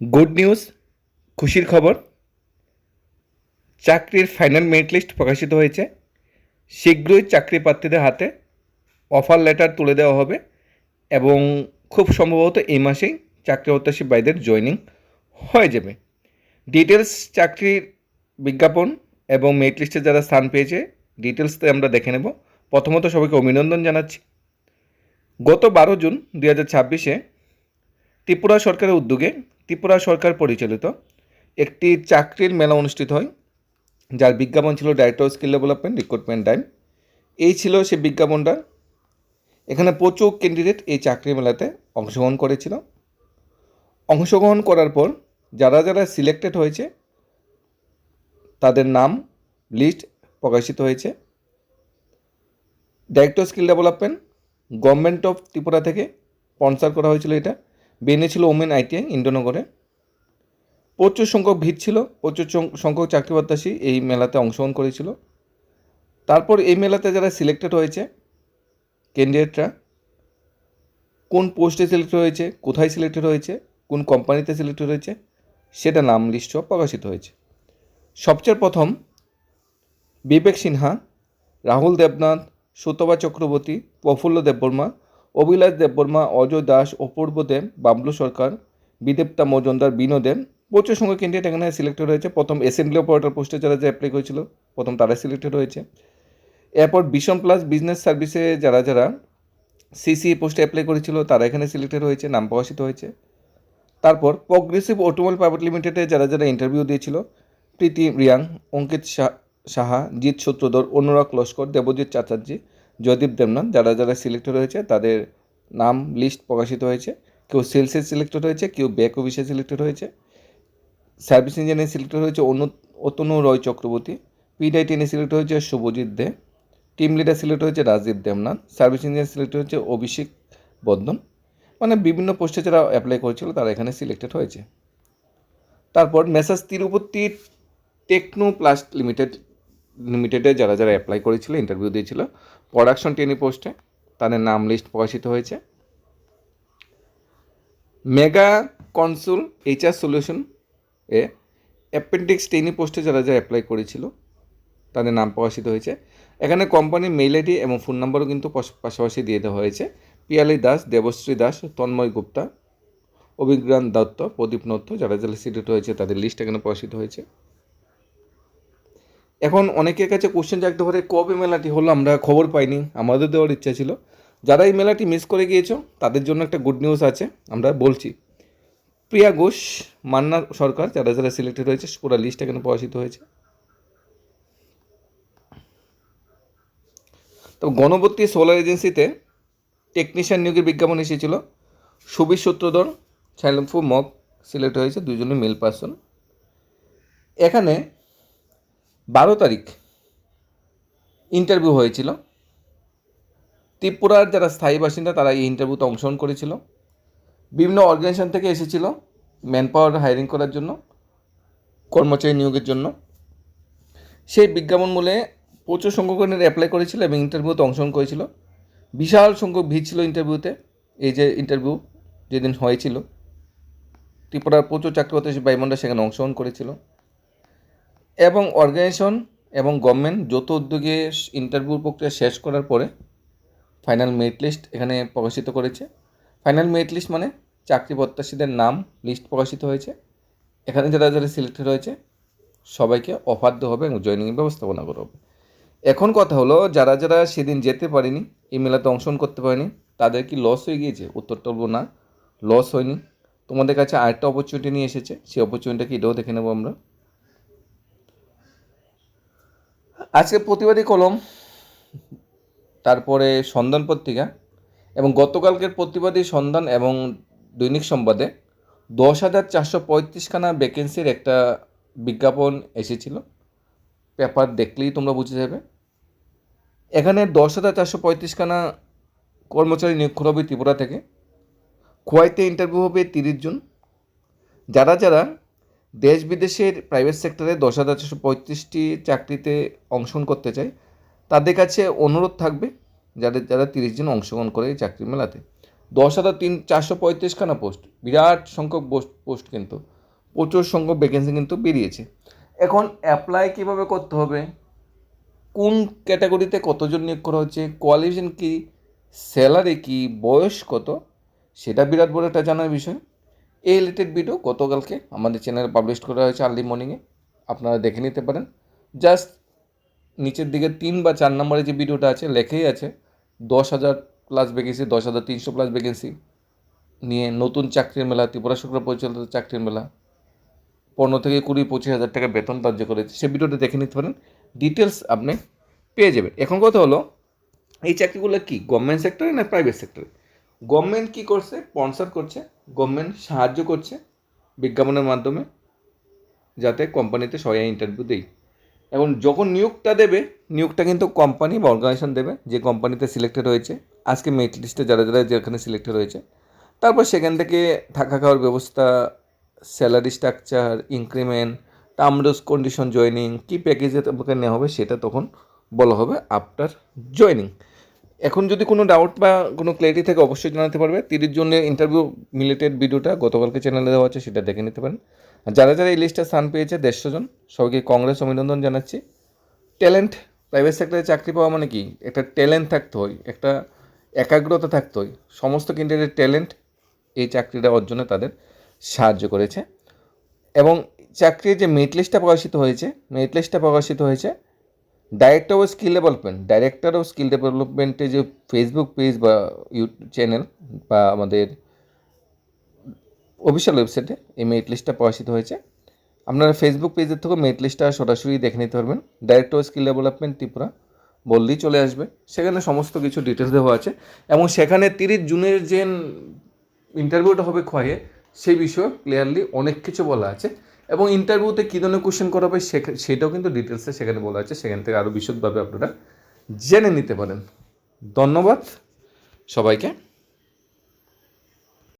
Good news, খুশির খবর। চাকরির ফাইনাল মেরিট লিস্ট প্রকাশিত হয়েছে। শীঘ্রই চাকরি প্রার্থীদের হাতে অফার লেটার তুলে দেওয়া হবে এবং খুব সম্ভবত এই মাসেই চাকরি প্রত্যাশী ভাইদের জয়েনিং হয়ে যাবে। ডিটেলস চাকরির বিজ্ঞাপন এবং মেরিট লিস্টে যারা স্থান পেয়েছে ডিটেলসতে আমরা দেখে নেব। প্রথমত সবাইকে অভিনন্দন জানাচ্ছি। গত 12 জুন 2026 ত্রিপুরা সরকারের উদ্যোগে ত্রিপুরা সরকার পরিচালিত একটি চাকরির মেলা অনুষ্ঠিত হয়, যার বিজ্ঞাপন ছিল director skill development recruitment time. এই ছিল সেই বিজ্ঞাপনটা। এখানে প্রচুর ক্যান্ডিডেট এই চাকরি মেলাতে অংশগ্রহণ করেছিল। অংশগ্রহণ করার পর যারা যারা সিলেক্টেড হয়েছে তাদের নাম লিস্ট প্রকাশিত হয়েছে। Director skill development government of Tripura থেকে স্পন্সর করা হয়েছিল। এটা বেনে ছিল ওমেন আইটিআই ইন্দ্রনগরে। প্রচুর সংখ্যক ভিড় ছিল, প্রচুর সংখ্যক চাকরি প্রত্যাশী এই মেলাতে অংশগ্রহণ করেছিল। তারপর এই মেলাতে যারা সিলেক্টেড হয়েছে ক্যান্ডিডেটরা কোন পোস্টে সিলেক্টেড হয়েছে, কোথায় সিলেক্টেড হয়েছে, কোন কোম্পানিতে সিলেক্টেড হয়েছে, সেটা নাম লিস্ট প্রকাশিত হয়েছে। সবচেয়ে প্রথম বিবেক সিনহা, রাহুল দেবনাথ, সুতপা চক্রবর্তী, প্রফুল্ল দেববর্মা, অভিলাষ দেববর্মা, অজয় দাস, অপূর্ব দেব, বাবলু সরকার, বিদেপ্তা মজুমদার, বিনোদেব, প্রচুর সংখ্যক ক্যান্ডিডেট এখানে সিলেক্টেড হয়েছে। প্রথম অ্যাসেম্বলি অপারেটর পোস্টে যারা অ্যাপ্লাই করেছিল প্রথম তারা সিলেক্টেড হয়েছে। এরপর বিশন প্লাস বিজনেস সার্ভিসে যারা যারা সিসি পোস্টে অ্যাপ্লাই করেছিল তারা এখানে সিলেক্টেড হয়েছে, নাম প্রকাশিত হয়েছে। তারপর প্রগ্রেসিভ অটোমোবাইল প্রাইভেট লিমিটেডে যারা যারা ইন্টারভিউ দিয়েছিল প্রীতি রিয়াং, অঙ্কিত সাহা, জিৎ সূত্রধর, অনুরাগ লস্কর, দেবজিৎ চ্যাটার্জি, জয়দীপ দেবনাথ, যারা যারা সিলেক্টেড হয়েছে তাদের নাম লিস্ট প্রকাশিত হয়েছে। কেউ সেলসে সিলেক্টেড হয়েছে, কেউ ব্যাক অফিসে সিলেক্টেড হয়েছে। সার্ভিস ইঞ্জিনিয়ারে সিলেক্টেড হয়েছে অতনু রয় চক্রবর্তী, পিডাইটিনে সিলেক্ট হয়েছে শুভজিৎ দে, টিম লিডার সিলেক্ট হয়েছে Rajdeep Debnath, service engineer select হয়েছে অভিষেক বর্ধন। মানে বিভিন্ন পোস্টে যারা অ্যাপ্লাই করেছিল তারা এখানে সিলেক্টেড হয়েছে। তারপর মেসার্স তিরুপতি টেকনো প্লাস লিমিটেডে যারা যারা অ্যাপ্লাই করেছিল ইন্টারভিউ দিয়েছিল প্রোডাকশন ট্রেনি পোস্টে তাদের নাম লিস্ট প্রকাশিত হয়েছে। মেগা কনসুল এইচআর সলিউশন এ অ্যাপেন্ডিক্স ট্রেনি পোস্টে যারা যারা অ্যাপ্লাই করেছিল তাদের নাম প্রকাশিত হয়েছে। এখানে কোম্পানির মেইল আইডি এবং ফোন নাম্বারও কিন্তু পাশাপাশি দিয়ে দেওয়া হয়েছে। পিয়ালি দাস, দেবশ্রী দাস, তন্ময় গুপ্তা, অভিজ্ঞান দত্ত, প্রদীপ নত্য, যারা যারা সিলেক্ট হয়েছে তাদের লিস্ট এখানে প্রকাশিত হয়েছে। এখন অনেকের কাছে কোশ্চেন জাগতে পারে কবে মেলাটি হলো, আমরা খবর পাইনি, আমাদের দেওয়ার ইচ্ছা ছিল। যারা এই মেলাটি মিস করে গিয়েছো তাদের জন্য একটা গুড নিউজ আছে, আমরা বলছি। প্রিয়া ঘোষ, মান্না সরকার, যারা যারা সিলেক্টেড হয়েছে পুরো লিস্ট এখানে প্রকাশিত হয়েছে। তো গণপতি সোলার এজেন্সিতে টেকনিশিয়ান নিয়োগের বিজ্ঞাপন এসেছিল। সুবীর সূত্রধর, সাইলমফু মক সিলেক্ট হয়েছে, দুজনই মেল পার্সন। এখানে 12 তারিখ ইন্টারভিউ হয়েছিল। ত্রিপুরার যারা স্থায়ী বাসিন্দা তারা এই ইন্টারভিউতে অংশগ্রহণ করেছিল। বিভিন্ন অর্গানাইজেশন থেকে এসেছিল ম্যান পাওয়ার হায়ারিং করার জন্য, কর্মচারী নিয়োগের জন্য। সেই বিজ্ঞাপন মূলে প্রচুর সংখ্যক অ্যাপ্লাই করেছিল এবং ইন্টারভিউতে অংশগ্রহণ করেছিল। বিশাল সংখ্যক ভিড় ছিল ইন্টারভিউতে। এই যে ইন্টারভিউ যেদিন হয়েছিল ত্রিপুরার প্রচুর চাকরি প্রত্যাশী ভাইবোনরা সেখানে অংশগ্রহণ করেছিল এবং অর্গানাইজেশন এবং গভর্নমেন্ট যৌথ উদ্যোগে ইন্টারভিউ প্রক্রিয়া শেষ করার পরে ফাইনাল মেরিট লিস্ট এখানে প্রকাশিত করেছে। ফাইনাল মেরিট লিস্ট মানে চাকরি প্রত্যাশীদের নাম লিস্ট প্রকাশিত হয়েছে। এখানে যারা যারা সিলেক্টেড হয়েছে সবাইকে অফার দেওয়া হবে এবং জয়েনিংয়ের ব্যবস্থাপনা করা হবে। এখন কথা হলো যারা যারা সেদিন যেতে পারেনি, এই মেলাতে অংশগ্রহণ করতে পারেনি, তাদের কি লস হয়ে গিয়েছে? উত্তরটা বলবো না, লস হয়নি। তোমাদের কাছে আরেকটা অপরচুনিটি নিয়ে এসেছে, সেই অপরচুনিটিটা কি এটাও দেখে নেবো আমরা। আজকে প্রতিবাদী কলম, তারপরে সন্ধান পত্রিকা এবং গতকালকের প্রতিবাদী সন্ধান এবং দৈনিক সংবাদে 10,435খানা ভ্যাকেন্সির একটা বিজ্ঞাপন এসেছিল। পেপার দেখলেই তোমরা বুঝে যাবে। এখানে 10,435খানা কর্মচারী নিয়োগ করা হবে ত্রিপুরা থেকে। খোয়াইতে ইন্টারভিউ হবে 30 জুন। যারা যারা দেশ বিদেশের প্রাইভেট সেক্টরে 10,435টি চাকরিতে অংশগ্রহণ করতে চায় তাদের কাছে অনুরোধ থাকবে যারা যারা 30 জন অংশগ্রহণ করে এই চাকরি মেলাতে 10,435খানা পোস্ট, বিরাট সংখ্যক পোস্ট, কিন্তু প্রচুর সংখ্যক ভ্যাকেন্সি কিন্তু বেরিয়েছে। এখন অ্যাপ্লাই কীভাবে করতে হবে, কোন ক্যাটাগরিতে কতজন নিয়োগ করা হচ্ছে, কোয়ালিফিকেশন কী, স্যালারি কী, বয়স কত, সেটা বিরাট বড় একটা জানার বিষয়। এই রিলেটেড ভিডিও গতকালকে আমাদের চ্যানেলে পাবলিশ করা হয়েছে আর্লি মর্নিংয়ে, আপনারা দেখে নিতে পারেন। জাস্ট নিচের দিকে 3 বা 4 নম্বরে যে ভিডিওটা আছে লেখেই আছে 10,000 প্লাস ভ্যাকেন্সি, 10,300 প্লাস ভ্যাকেন্সি নিয়ে নতুন চাকরির মেলা, ত্রিপুরা সরকার পরিচালিত চাকরির মেলা, 15 থেকে 20-25 হাজার টাকা বেতন ধার্য করেছে। সে ভিডিওটা দেখে নিতে পারেন, ডিটেলস আপনি পেয়ে যাবেন। এখন কথা হলো, এই চাকরিগুলো কি গভর্নমেন্ট সেক্টরে না প্রাইভেট সেক্টরে? গভর্নমেন্ট কী করছে, স্পন্সর করছে, গভর্নমেন্ট সাহায্য করছে বিজ্ঞাপনের মাধ্যমে, যাতে কোম্পানিতে সবাই ইন্টারভিউ দেয়। এখন যখন নিয়োগটা দেবে, নিয়োগটা কিন্তু কোম্পানি বা অর্গানাইজেশন দেবে যে কোম্পানিতে সিলেক্টেড হয়েছে। আজকে মেরিট লিস্টে যারা যারা যেখানে সিলেক্টেড হয়েছে, তারপর সেখান থেকে থাকা খাওয়ার ব্যবস্থা, salary structure, increment, terms condition, joining, কী প্যাকেজে তোমাকে নেওয়া হবে সেটা তখন বলা হবে আফটার জয়েনিং। এখন যদি কোনো ডাউট বা কোনো ক্ল্যারিটি থাকে অবশ্যই জানাতে পারবে। 30 জনের ইন্টারভিউ রিলেটেড ভিডিওটা গতকালকে চ্যানেলে দেওয়া আছে, সেটা দেখে নিতে পারেন। আর যারা যারা এই লিস্টে স্থান পেয়েছে 150 জন, সবাইকে কংগ্রেস অভিনন্দন জানাচ্ছি। ট্যালেন্ট, প্রাইভেট সেক্টরে চাকরি পাওয়া মানে কি, একটা ট্যালেন্ট থাকতে হয়, একটা একাগ্রতা থাকতে হয়। সমস্ত ক্যান্ডিডেটের ট্যালেন্ট এই চাকরিটা অর্জনে তাদের সাহায্য করেছে। এবং চাকরির যে মেরিট লিস্টটা প্রকাশিত হয়েছে ডাইরেক্টর অফ স্কিল ডেভেলপমেন্টের যে ফেসবুক পেজ বা ইউটিউব চ্যানেল বা আমাদের অফিসিয়াল ওয়েবসাইটে এই মেরিট লিস্টটা প্রকাশিত হয়েছে। আপনারা ফেসবুক পেজের থেকে মেরিট লিস্টটা সরাসরি দেখে নিতে পারবেন। Director of skill development Tripura বললেই চলে আসবে, সেখানে সমস্ত কিছু ডিটেলস দেওয়া আছে। এবং সেখানে 30 জুনের যে ইন্টারভিউটা হবে খয়ে, সেই বিষয়ে ক্লিয়ারলি অনেক কিছু বলা আছে। এবং ইন্টারভিউতে কী ধরনের কোশ্চেন করা হবে সেটাও কিন্তু ডিটেলসে সেখানে বলা আছে, সেখান থেকে আরও বিশদভাবে আপনারা জেনে নিতে পারেন। ধন্যবাদ সবাইকে।